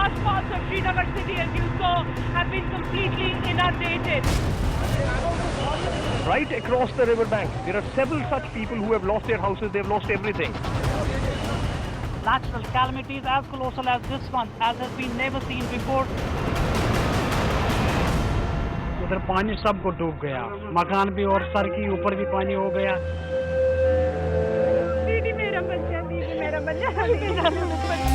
large parts of Srinagar city, as you saw, have been completely inundated. Right across the riverbank, there are several such people who have lost their houses, they've lost everything. Natural calamities as colossal as this one, as has been never seen before. उधर पानी सबको डूब गया, मकान भी और sir के ऊपर भी पानी हो गया। दीदी मेरा बच्चा, दीदी मेरा बच्चा, दीदी मेरा बच्चा।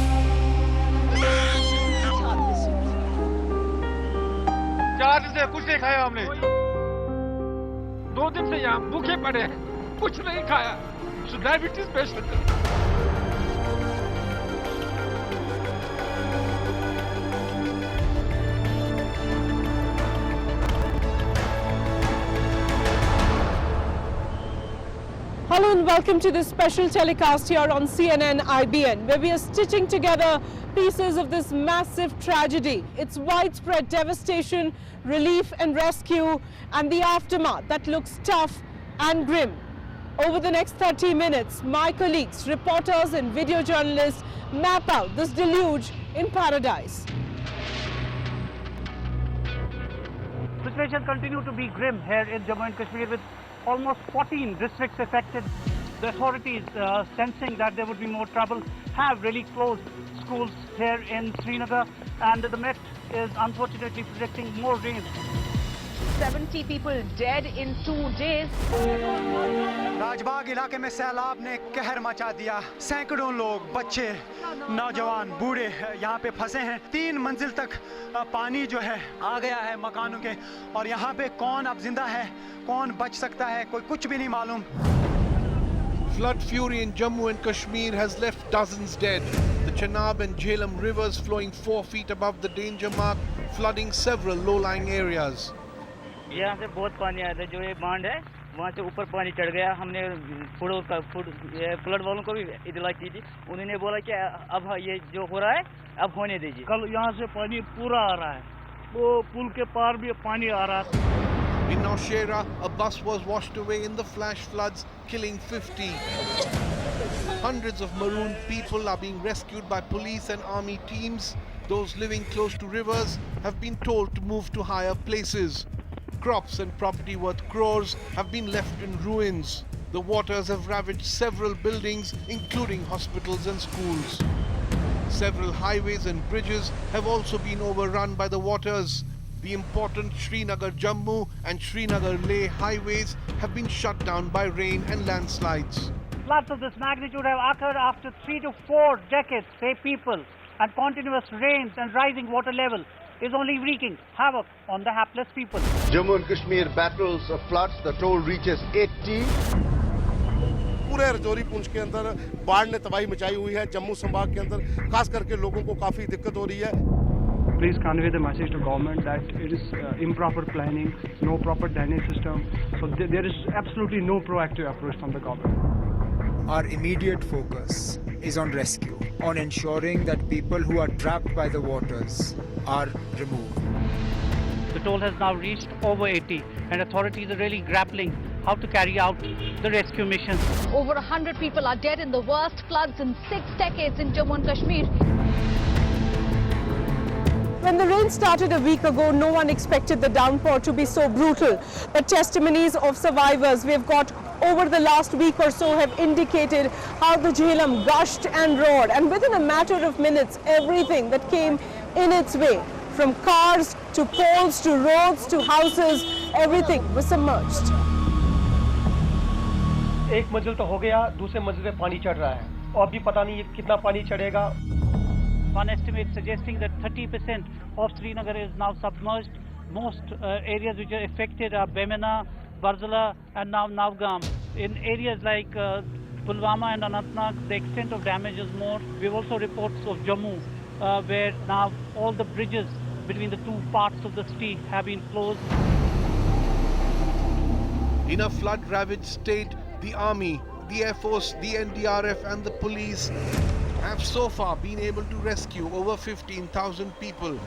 4 दिन से कुछ नहीं खाया हमने, 2 दिन से यहाँ भूखे पड़े हैं, कुछ नहीं खाया। डायबिटीज पेशेंट है। Hello and welcome to this special telecast here on CNN IBN, where we are stitching together pieces of this massive tragedy, its widespread devastation, relief and rescue, and the aftermath that looks tough and grim. Over the next 30 minutes, my colleagues, reporters and video journalists map out this deluge in paradise. Situations continue to be grim here in Jammu and Kashmir, with almost 14 districts affected. The authorities, sensing that there would be more trouble, have really closed schools here in Srinagar, and the Met is unfortunately predicting more rain. 70 people dead in 2 days. Rajbagh इलाके में सैलाब ने कहर मचा दिया। सैकड़ों लोग, बच्चे, नौजवान, बूढ़े यहाँ पे फंसे हैं। 3 मंजिल तक पानी जो है आ गया है मकानों के, और यहाँ पे कौन अब जिंदा है, कौन बच सकता है, कोई कुछ भी नहीं मालूम। Flood fury in Jammu and Kashmir has left dozens dead. The Chenab and Jhelum rivers flowing 4 feet above the danger mark, flooding several low-lying areas. यहाँ से बहुत पानी आया था, जो ये बांध है वहाँ से ऊपर पानी चढ़ गया। हमने फ्लड वालों को भी इतला की थी, उन्होंने बोला कि अब ये जो हो रहा है अब होने दीजिए। कल यहाँ से पानी पूरा आ रहा है, वो पुल के पार भी पानी आ रहा था। In Nowshera, a bus was washed away in the flash floods, killing 50. Hundreds of marooned people are being rescued by police and army teams. Those living close to rivers have been told to move to higher places. Crops and property worth crores have been left in ruins. The waters have ravaged several buildings, including hospitals and schools. Several highways and bridges have also been overrun by the waters. The important Srinagar-Jammu and Srinagar-Leh highways have been shut down by rain and landslides. Floods of this magnitude have occurred after 3 to 4 decades, say people, and continuous rains and rising water level is only wreaking havoc on the hapless people. Jammu and Kashmir battles of floods. The toll reaches 80. पूरे रजौरी पुंछ के अंदर बाढ़ ने तबाही मचाई हुई है। जम्मू संभाग के अंदर खास करके लोगों को काफी दिक्कत हो रही है। Please convey the message to government that it is improper planning, no proper drainage system. So there is absolutely no proactive approach from the government. Our immediate focus is on rescue, on ensuring that people who are trapped by the waters are removed. The toll has now reached over 80, and authorities are really grappling how to carry out the rescue mission. Over 100 people are dead in the worst floods in 6 decades in Jammu and Kashmir. When the rain started a week ago, no one expected the downpour to be so brutal. The testimonies of survivors we've got over the last week or so have indicated how the Jhelum gushed and roared, and within a matter of minutes, everything that came in its way, from cars to poles to roads to houses, everything was submerged. एक मंजिल तो हो गया, दूसरे मंजिल पे पानी चढ़ रहा है, और अभी पता नहीं कितना पानी चढ़ेगा। One estimate suggesting that 30% of Srinagar is now submerged. Most areas which are affected are Bemena, Barzala and now Navgam. In areas like Pulwama and Anantnag, the extent of damage is more. We have also reports of Jammu, where now all the bridges between the two parts of the city have been closed. In a flood-ravaged state, the army, the Air Force, the NDRF and the police have so far been able to rescue over 15,000 people.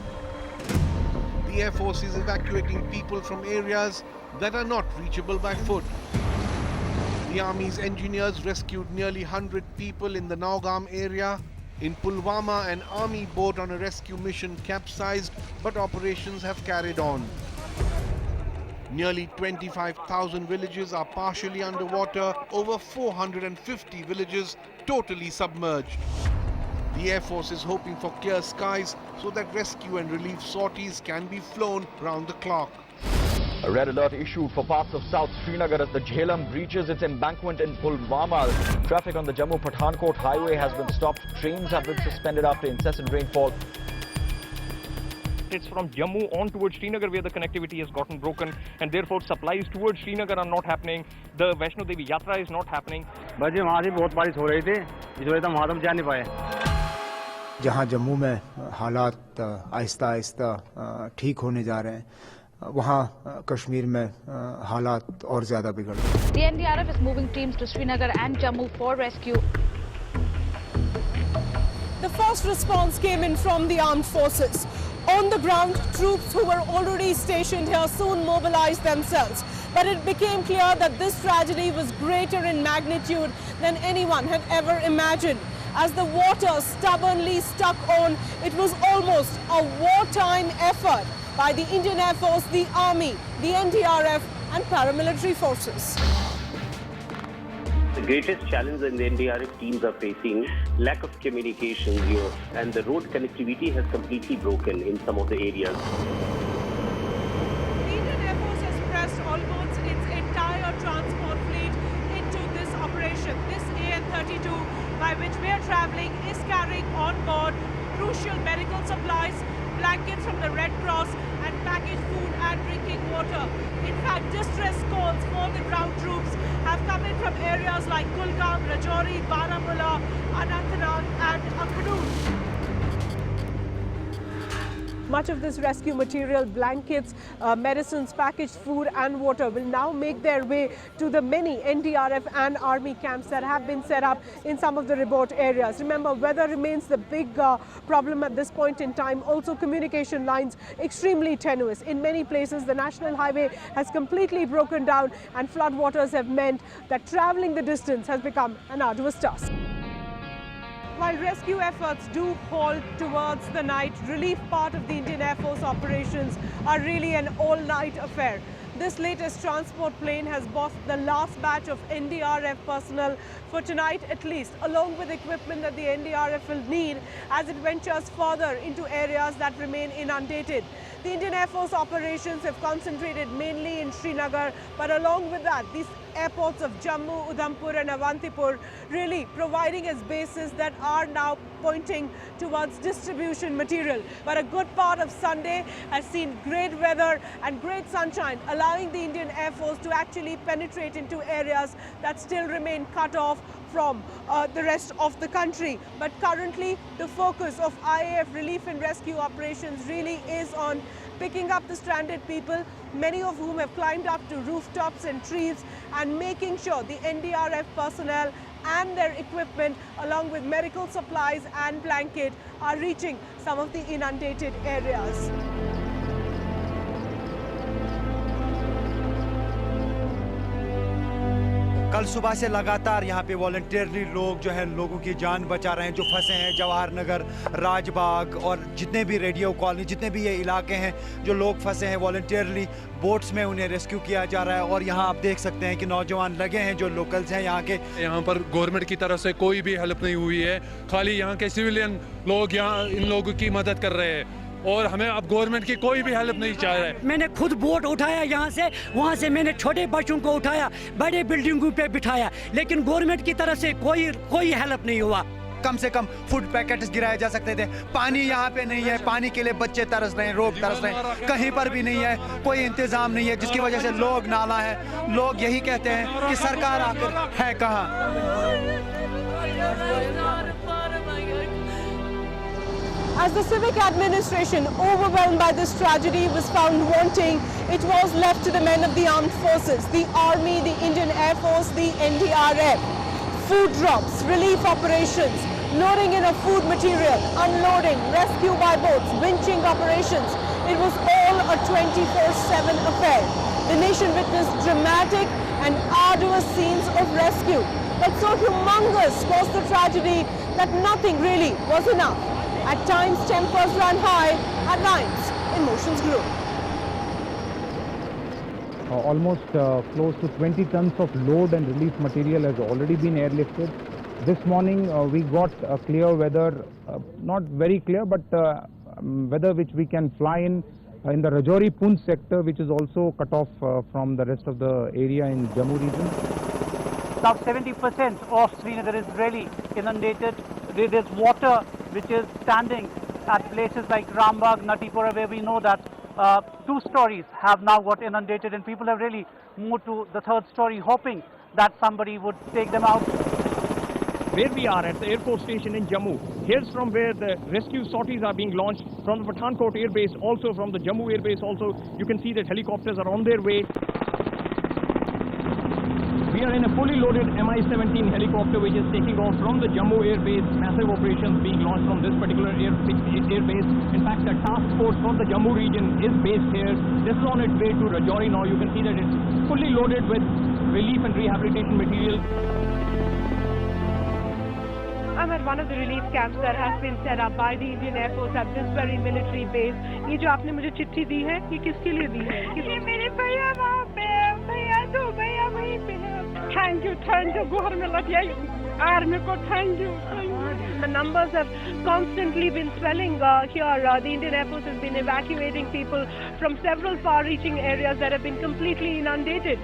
The Air Force is evacuating people from areas that are not reachable by foot. The Army's engineers rescued nearly 100 people in the Naugam area. In Pulwama, an army boat on a rescue mission capsized, but operations have carried on. Nearly 25,000 villages are partially underwater, over 450 villages totally submerged. The Air Force is hoping for clear skies so that rescue and relief sorties can be flown round the clock. A red alert issued for parts of South Srinagar as the Jhelum breaches its embankment in Pulwama. Traffic on the Jammu-Pathankot highway has been stopped. Trains have been suspended after incessant rainfall. It's from Jammu on towards Srinagar where the connectivity has gotten broken, and therefore supplies towards Srinagar are not happening. The Vaishno Devi Yatra is not happening. बजे वहाँ से बहुत बारिश हो रही थी, इस वजह से हम वहाँ तक जा नहीं पाए. जहाँ जम्मू में हालात आहिस्ता आहिस्ता ठीक होने जा रहे हैं, वहाँ कश्मीर में हालात और ज़्यादा बिगड़ रहे हैं. The NDRF is moving teams to Srinagar and Jammu for rescue. The first response came in from the armed forces. On the ground, troops who were already stationed here soon mobilized themselves. But it became clear that this tragedy was greater in magnitude than anyone had ever imagined. As the water stubbornly stuck on, it was almost a wartime effort by the Indian Air Force, the Army, the NDRF and paramilitary forces. The greatest challenge that the NDRF teams are facing, lack of communication here, and the road connectivity has completely broken in some of the areas. The Indian Air Force has pressed almost its entire transport fleet into this operation. This AN-32, by which we are traveling, is carrying on board crucial medical supplies, blankets from the Red Cross and packaged food and drinking water. In fact, distress calls for the ground troops have come in from areas like Kulgam, Rajouri, Baramulla, Anantnag and Akhnur. Much of this rescue material, blankets, medicines, packaged food and water will now make their way to the many NDRF and Army camps that have been set up in some of the remote areas. Remember, weather remains the big problem at this point in time. Also, communication lines extremely tenuous. In many places, the national highway has completely broken down and floodwaters have meant that travelling the distance has become an arduous task. While rescue efforts do halt towards the night, relief part of the Indian Air Force operations are really an all-night affair. This latest transport plane has bossed the last batch of NDRF personnel for tonight at least, along with equipment that the NDRF will need as it ventures further into areas that remain inundated. The Indian Air Force operations have concentrated mainly in Srinagar, but along with that, these airports of Jammu, Udhampur and Avantipur really providing as bases that are now pointing towards distribution material. But a good part of Sunday has seen great weather and great sunshine, allowing the Indian Air Force to actually penetrate into areas that still remain cut off from the rest of the country. But currently, the focus of IAF relief and rescue operations really is on picking up the stranded people, many of whom have climbed up to rooftops and trees, and making sure the NDRF personnel and their equipment, along with medical supplies and blanket, are reaching some of the inundated areas. कल सुबह से लगातार यहाँ पे voluntarily लोग जो है लोगों की जान बचा रहे हैं जो फंसे हैं जवाहर नगर, राजबाग और जितने भी रेडियो कॉलोनी, जितने भी ये इलाके हैं जो लोग फंसे हैं, वॉलंटियरली बोट्स में उन्हें रेस्क्यू किया जा रहा है। और यहाँ आप देख सकते हैं कि नौजवान लगे हैं जो लोकल्स हैं यहाँ के। यहाँ पर गवर्नमेंट की तरफ से कोई भी हेल्प नहीं हुई है, खाली यहाँ के सिविलियन लोग यहाँ इन लोगों की मदद कर रहे हैं और हमें अब गवर्नमेंट की कोई भी हेल्प नहीं चाह रहा है। मैंने खुद बोट उठाया यहाँ से, वहाँ से मैंने छोटे बच्चों को उठाया, बड़े बिल्डिंगों पे बिठाया, लेकिन गवर्नमेंट की तरफ से कोई हेल्प नहीं हुआ। कम से कम फूड पैकेट्स गिराए जा सकते थे। पानी यहाँ पे नहीं है, पानी के लिए बच्चे तरस रहे हैं, लोग तरस रहे हैं, कहीं पर भी नहीं है, कोई इंतजाम नहीं है, जिसकी वजह से लोग नाला है। लोग यही कहते हैं कि सरकार आखिर है कहाँ। As the civic administration, overwhelmed by this tragedy, was found wanting, it was left to the men of the armed forces, the Army, the Indian Air Force, the NDRF. Food drops, relief operations, loading in of food material, unloading, rescue by boats, winching operations. It was all a 24/7 affair. The nation witnessed dramatic and arduous scenes of rescue. But so humongous was the tragedy that nothing really was enough. At times, tempers ran high, at times, emotions grew. Almost close to 20 tons of load and relief material has already been airlifted. This morning we got clear weather, not very clear, but weather which we can fly in the Rajouri Poonch sector, which is also cut off from the rest of the area in Jammu region. Now 70% of Srinagar is really inundated. There is water which is standing at places like Rambagh, Natipura, where we know that 2 stories have now got inundated, and people have really moved to the 3rd story hoping that somebody would take them out. Where we are at the Air Force Station in Jammu, here's from where the rescue sorties are being launched from the Pathankot Air Base, also from the Jammu Air Base also. You can see that helicopters are on their way. We are in a fully loaded Mi-17 helicopter which is taking off from the Jammu Air Base. Massive operations being launched from this particular air base. In fact, the task force from the Jammu region is based here. This is on its way to Rajouri now. You can see that it's fully loaded with relief and rehabilitation material. I'm at one of the relief camps that has been set up by the Indian Air Force at this very military base. ये जो आपने मुझे चिट्ठी दी है, ये किसके लिए दी है? ये मेरे भैया वहाँ पे हैं, भैया 2 भैया वहीं पे हैं. Thank you, घर में लग गई. Army को thank you. The numbers have constantly been swelling here. The Indian Air Force has been evacuating people from several far-reaching areas that have been completely inundated.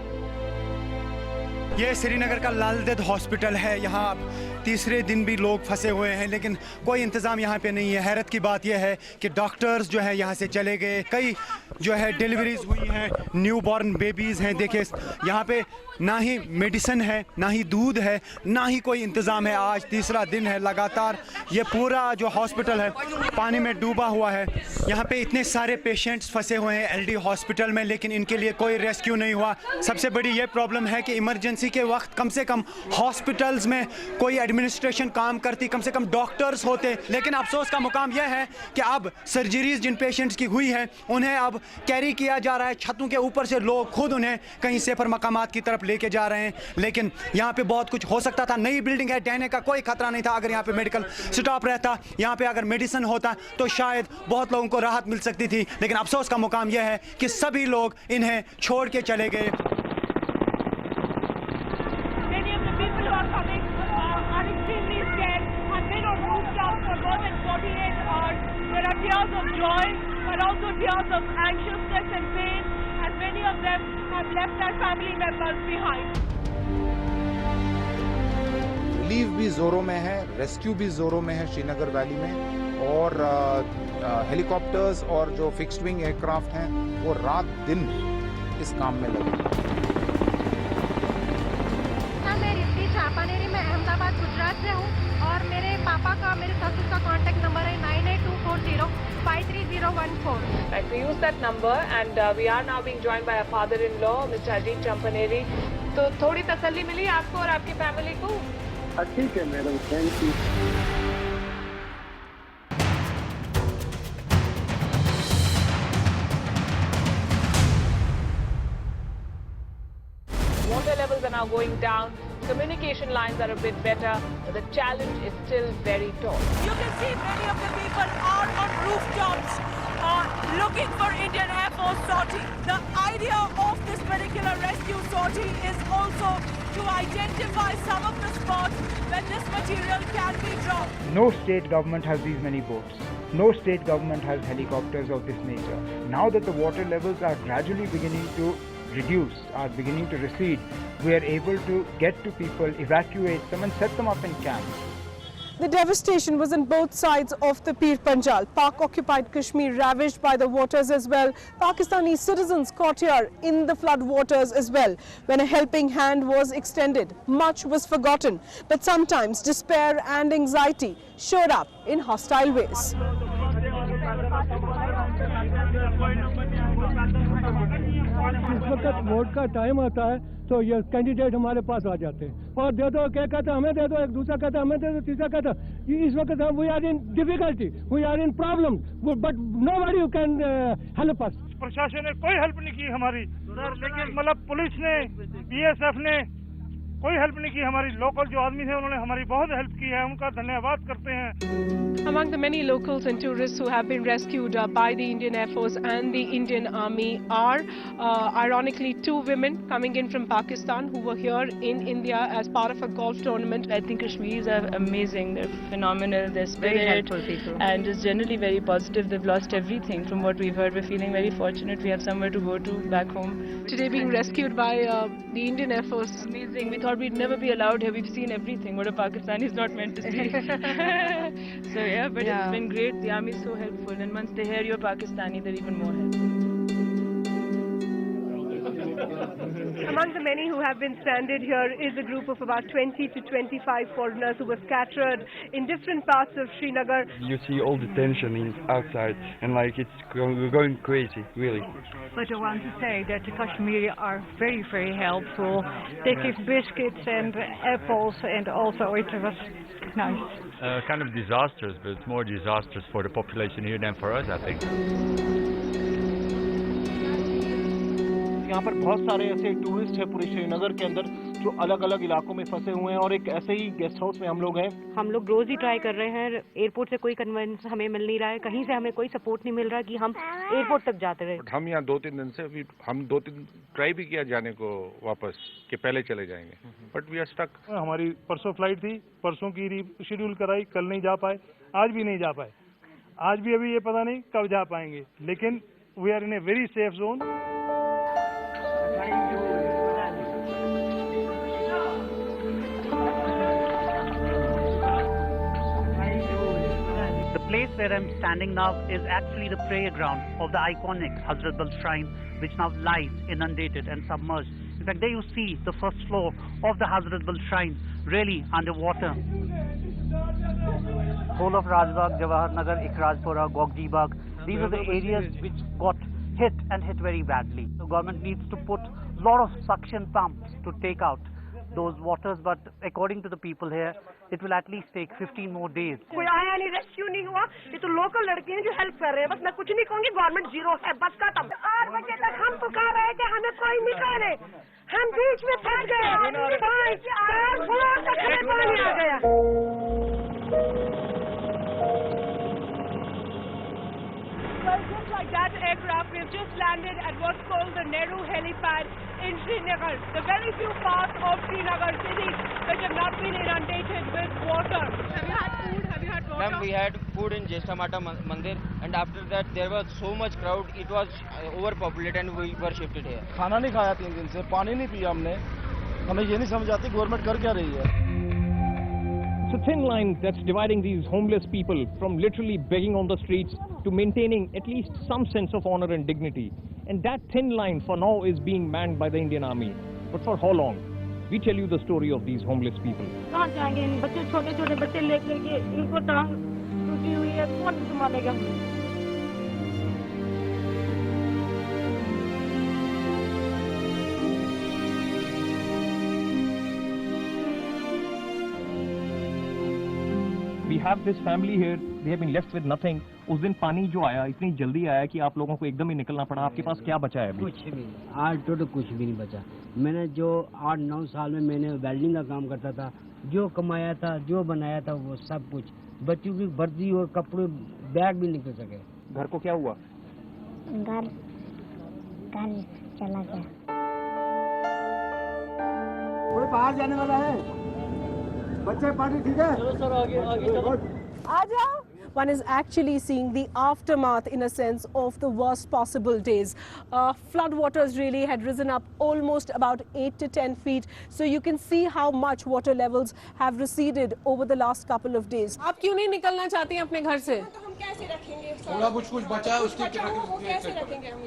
ये श्रीनगर का लालदेद हॉस्पिटल है। यहाँ तीसरे दिन भी लोग फंसे हुए हैं, लेकिन कोई इंतज़ाम यहाँ पे नहीं है। हैरत की बात यह है कि डॉक्टर्स जो है यहाँ से चले गए। कई जो है डिलीवरीज हुई हैं, न्यू बॉर्न बेबीज़ हैं। देखिए यहाँ पे ना ही मेडिसिन है, ना ही दूध है, ना ही कोई इंतज़ाम है। आज तीसरा दिन है लगातार ये पूरा जो हॉस्पिटल है पानी में डूबा हुआ है। यहाँ पे इतने सारे पेशेंट्स फंसे हुए हैं एलडी हॉस्पिटल में, लेकिन इनके लिए कोई रेस्क्यू नहीं हुआ। सबसे बड़ी ये प्रॉब्लम है कि इमरजेंसी के वक्त कम से कम हॉस्पिटल्स में कोई एडमिनिस्ट्रेशन काम करती, कम से कम डॉक्टर्स होते। लेकिन अफसोस का मुकाम यह है कि अब सर्जरीज जिन पेशेंट्स की हुई है उन्हें अब कैरी किया जा रहा है। छतों के ऊपर से लोग खुद उन्हें कहीं सेफर मकामात की तरफ लेके जा रहे हैं। लेकिन यहाँ पे बहुत कुछ हो सकता था। नई बिल्डिंग है, ढहने का कोई खतरा नहीं था। अगर यहाँ पे मेडिकल स्टाफ रहता, यहाँ पे अगर मेडिसिन होता तो शायद बहुत लोगों को राहत मिल सकती थी। लेकिन अफसोस का मुकाम यह है कि सभी लोग इन्हें छोड़ के चले गए। There are tears of joy, but also tears of anxiousness and pain, as many of them have left their family members behind. Relief भी जोरों में है, रेस्क्यू भी जोरों में है श्रीनगर वैली में, और हेलीकॉप्टर्स और जो फिक्स्ड विंग एयरक्राफ्ट हैं वो रात दिन इस काम में लगे। मैं रिद्धि चापानेरी में अहमदाबाद गुजरात से हूँ, और मेरे पापा का, मेरे ससुर का कॉन्टैक्ट नंबर है 9824053014। Right, we use that number, and we are now being joined by our father-in-law, Mr. Ajit Champaneri. तो थोड़ी तसल्ली मिली आपको और आपकी फैमिली को? ठीक है madam, thank you. Water levels are now going down. Communication lines are a bit better, but the challenge is still very tall. You can see many of the people are on rooftops looking for Indian Air Force sortie. The idea of this particular rescue sortie is also to identify some of the spots where this material can be dropped. No state government has these many boats. No state government has helicopters of this nature. Now that the water levels are gradually beginning to reduce, are beginning to recede, we are able to get to people, evacuate them and set them up in camps. The devastation was on both sides of the Pir Panjal. Pak-occupied Kashmir ravaged by the waters as well. Pakistani citizens caught here in the flood waters as well. When a helping hand was extended, much was forgotten. But sometimes despair and anxiety showed up in hostile ways. इस वक्त vote का time आता है तो ये candidate हमारे पास आ जाते हैं और दे दो, क्या कहता हमें दे दो, एक दूसरा कहता हमें दे दो, तीसरा कहता इस वक्त we are in difficulty, we are in problem, but nobody can help us. प्रशासन ने कोई हेल्प नहीं की हमारी, लेकिन मतलब पुलिस ने, बीएसएफ ने कोई हेल्प नहीं की। हमारी लोकल जो आदमी थे उन्होंने हमारी बहुत हेल्प की है, उनका धन्यवाद करते हैं। Among the many locals and tourists who have been rescued by the Indian Air Force and the Indian Army are, ironically, 2 women coming in from Pakistan who were here in India as part of a golf tournament. I think Kashmiris are amazing. They're phenomenal. They're spirit, Very helpful people. and just generally very positive. They've lost everything. From what we've heard, we're feeling very fortunate. We have somewhere to go to back home. Today being rescued by the Indian Air Force. Amazing. We thought we'd never be allowed here. We've seen everything. What a Pakistani is not meant to see. So yeah, but it's been great. The army is so helpful, and once they hear you're Pakistani, they're even more helpful. Among the many who have been stranded here is a group of about 20 to 25 foreigners who were scattered in different parts of Srinagar. You see all the tension outside, and like it's going crazy, really. But I want to say that the Kashmiri are very, very helpful. They give biscuits and apples, and also it was nice. Kind of disastrous, but it's more disastrous for the population here than for us, I think. यहाँ पर बहुत सारे ऐसे tourist हैं पूरे श्रीनगर के अंदर जो अलग अलग इलाकों में फंसे हुए हैं, और एक ऐसे ही गेस्ट हाउस में हम लोग हैं। हम लोग रोज ही ट्राई कर रहे हैं, एयरपोर्ट से कोई कन्वेंस हमें मिल नहीं रहा है, कहीं से हमें कोई सपोर्ट नहीं मिल रहा कि हम एयरपोर्ट तक जाते रहे। हम यहाँ 2-3 दिन से अभी हम 2-3 ट्राई भी किया जाने को वापस कि पहले चले जाएंगे, बट वी आर स्टक। हमारी परसों फ्लाइट थी, परसों की शेड्यूल कराई, कल नहीं जा पाए, आज भी नहीं जा पाए, आज भी अभी ये पता नहीं कब जा पाएंगे, लेकिन we are in a very safe zone. The place where I'm standing now is actually the prayer ground of the iconic Hazrat Bal Shrine, which now lies inundated and submerged. In fact, there you see the first floor of the Hazrat Bal Shrine really underwater. Whole of Rajbagh, Jawahar Nagar, Ikrajpura, Gogji Bagh, these are the areas which got hit and hit very badly. The government needs to put a lot of suction pumps to take out those waters, but according to the people here, it will at least take 15 more days. कोई आया नहीं, rescue नहीं हुआ, ये तो local लड़के हैं जो हेल्प कर रहे हैं, बस मैं कुछ नहीं कहूँगी, गवर्नमेंट जीरो है, बस खत्म। 8 बजे तक हम पुकार रहे थे, हमें कोई निकाले, हम बीच में फंस गए, 4 फ्लोर तक हमें पानी आ गया। Well, just like that aircraft, we've just landed at what's called the Nehru helipad in Srinagar, the very few parts of Srinagar city which have not been inundated with water. Have you had food? Have you had water? Ma'am, we had food in Jeshta Mata Mandir, and after that there was so much crowd, it was overpopulated and we were shifted here. खाना नहीं खाया 3 दिन से, पानी नहीं पिया हमने, हमें ये नहीं समझ आती गवर्नमेंट कर क्या रही है। It's a thin line that's dividing these homeless people from literally begging on the streets to maintaining at least some sense of honor and dignity. And that thin line for now is being manned by the Indian Army. But for how long? We tell you the story of these homeless people. कहाँ जाएंगे बच्चे, छोटे छोटे बच्चे लेकर के, इनको टांग टूटी हुई है, कौन संभालेगा? We have this family here. They have been left with nothing. उस दिन पानी जो आया इतनी जल्दी आया कि आप लोगों को एकदम ही निकलना पड़ा। आपके पास क्या बचा है अभी? कुछ भी, आज तो कुछ भी नहीं बचा। मैंने जो 8-9 साल में मैंने वेल्डिंग का काम करता था, जो कमाया था, जो बनाया था, वो सब कुछ बच्चों की वर्दी और कपड़े, बैग भी निकल सके। घर को क्या हुआ? घर चला गया। कोई बाहर जाने वाला है? बच्चे पार्टी ठीक है? चलो सर आगे चलो। आ जाओ। One is actually seeing the aftermath, in a sense, of the worst possible days. Flood waters really had risen up almost about 8 to 10 feet. So you can see how much water levels have receded over the last couple of days. आप क्यों नहीं निकलना चाहती हैं अपने घर से? तो हम कैसे रखेंगे? थोड़ा कुछ बचा है उसके कैसे रखेंगे हम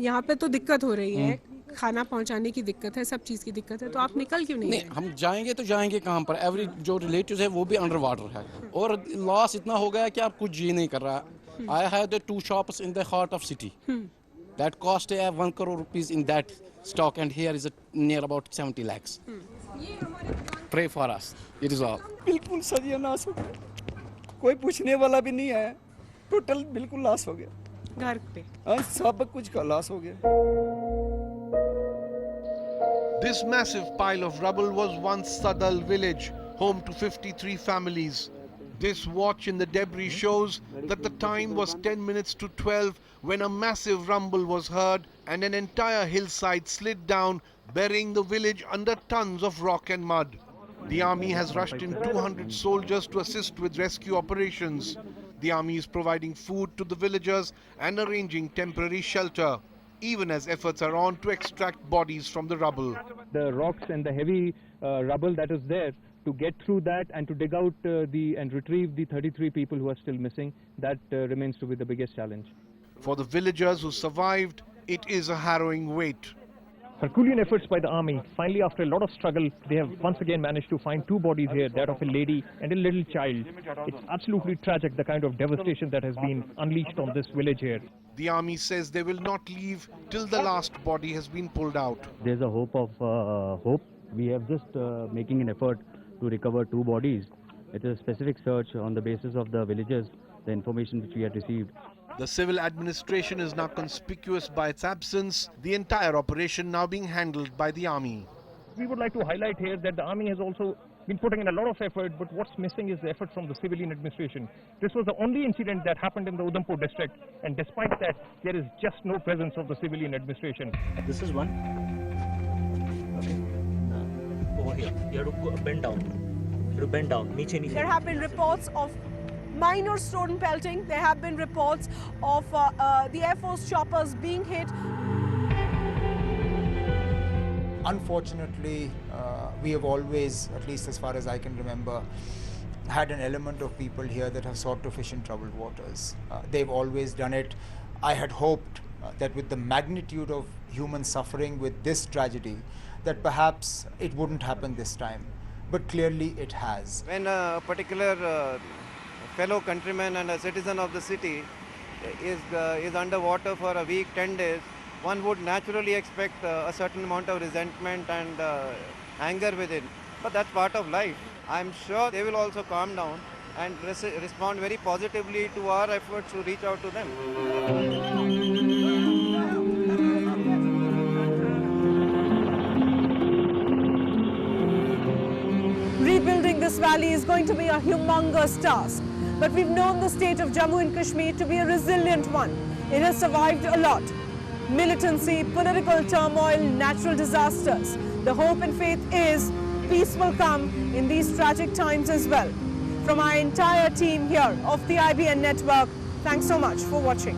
यहाँ पे तो दिक्कत हो रही है, खाना पहुंचाने की दिक्कत है, सब चीज़ की दिक्कत है, तो आप निकल क्यों नहीं? हम जाएंगे तो जाएंगे कहाँ पर? एवरी जो रिलेटिव्स है वो भी अंडर वाटर है, और लॉस इतना हो गया कि आप कुछ जी नहीं कर रहा। I have the 2 shops in the heart of city that cost 1 crore rupees in that stock, and here is near about 70 lakhs. Pray for us. It is all. बिल्कुल सत्यानाश हो गया, कोई पूछने वाला भी नहीं है, टोटल बिल्कुल लॉस हो गया। घर पे सब कुछ का लॉस हो गया। This massive pile of rubble was once Sadal village, home to 53 families. This watch in the debris shows that the time was 10 minutes to 12 when a massive rumble was heard and an entire hillside slid down, burying the village under tons of rock and mud. The army has rushed in 200 soldiers to assist with rescue operations. The army is providing food to the villagers and arranging temporary shelter, even as efforts are on to extract bodies from the rubble. The rocks and the heavy rubble that is there, to get through that and to dig out and retrieve the 33 people who are still missing, that remains to be the biggest challenge. For the villagers who survived, it is a harrowing wait. Herculean efforts by the army. Finally, after a lot of struggle, they have once again managed to find 2 bodies here, that of a lady and a little child. It's absolutely tragic, the kind of devastation that has been unleashed on this village here. The army says they will not leave till the last body has been pulled out. There's a hope of hope. We have just making an effort to recover 2 bodies. It is a specific search on the basis of the villagers, the information which we had received. The civil administration is now conspicuous by its absence, the entire operation now being handled by the army. We would like to highlight here that the army has also been putting in a lot of effort, but what's missing is the effort from the civilian administration. This was the only incident that happened in the Udhampur district, and despite that, there is just no presence of the civilian administration. This is one. Okay. Over here. You have to bend down. You have to bend down. There have been reports of minor stone pelting. There have been reports of the Air Force choppers being hit. Unfortunately, we have always, at least as far as I can remember, had an element of people here that have sought to fish in troubled waters. They've always done it. I had hoped that with the magnitude of human suffering with this tragedy, that perhaps it wouldn't happen this time. But clearly it has. When a particular fellow countryman and a citizen of the city is underwater for a week, 10 days, one would naturally expect a certain amount of resentment and anger within. But that's part of life. I'm sure they will also calm down and respond very positively to our efforts to reach out to them. Rebuilding this valley is going to be a humongous task. But we've known the state of Jammu and Kashmir to be a resilient one. It has survived a lot. Militancy, political turmoil, natural disasters. The hope and faith is peace will come in these tragic times as well. From our entire team here of the IBN network, thanks so much for watching.